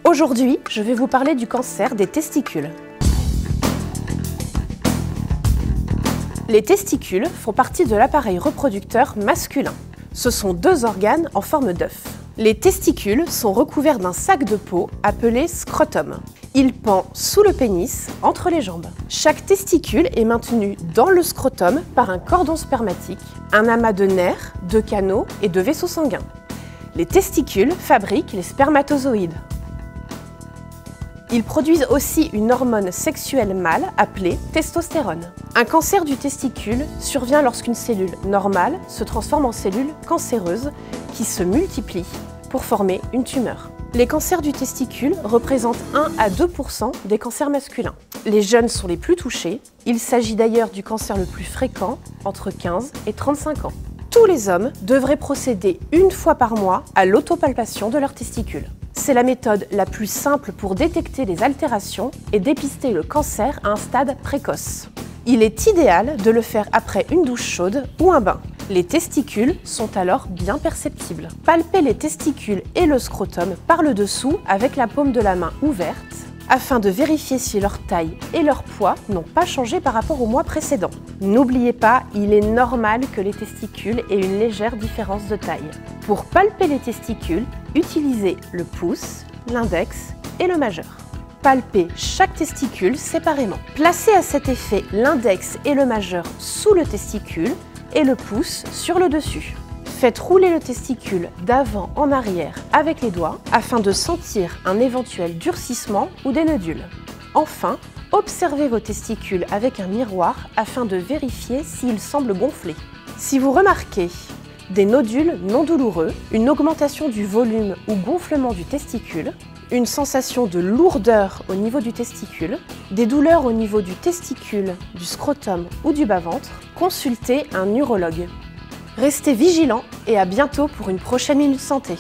Aujourd'hui, je vais vous parler du cancer des testicules. Les testicules font partie de l'appareil reproducteur masculin. Ce sont deux organes en forme d'œuf. Les testicules sont recouverts d'un sac de peau appelé scrotum. Il pend sous le pénis, entre les jambes. Chaque testicule est maintenu dans le scrotum par un cordon spermatique, un amas de nerfs, de canaux et de vaisseaux sanguins. Les testicules fabriquent les spermatozoïdes. Ils produisent aussi une hormone sexuelle mâle appelée testostérone. Un cancer du testicule survient lorsqu'une cellule normale se transforme en cellule cancéreuse qui se multiplie pour former une tumeur. Les cancers du testicule représentent 1 à 2% des cancers masculins. Les jeunes sont les plus touchés. Il s'agit d'ailleurs du cancer le plus fréquent, entre 15 et 35 ans. Tous les hommes devraient procéder une fois par mois à l'autopalpation de leurs testicules. C'est la méthode la plus simple pour détecter les altérations et dépister le cancer à un stade précoce. Il est idéal de le faire après une douche chaude ou un bain. Les testicules sont alors bien perceptibles. Palpez les testicules et le scrotum par le dessous avec la paume de la main ouverte afin de vérifier si leur taille et leur poids n'ont pas changé par rapport au mois précédent. N'oubliez pas, il est normal que les testicules aient une légère différence de taille. Pour palper les testicules, utilisez le pouce, l'index et le majeur. Palpez chaque testicule séparément. Placez à cet effet l'index et le majeur sous le testicule et le pouce sur le dessus. Faites rouler le testicule d'avant en arrière avec les doigts afin de sentir un éventuel durcissement ou des nodules. Enfin, observez vos testicules avec un miroir afin de vérifier s'ils semblent gonfler. Si vous remarquez des nodules non douloureux, une augmentation du volume ou gonflement du testicule, une sensation de lourdeur au niveau du testicule, des douleurs au niveau du testicule, du scrotum ou du bas-ventre, consultez un urologue. Restez vigilants et à bientôt pour une prochaine Minute Santé.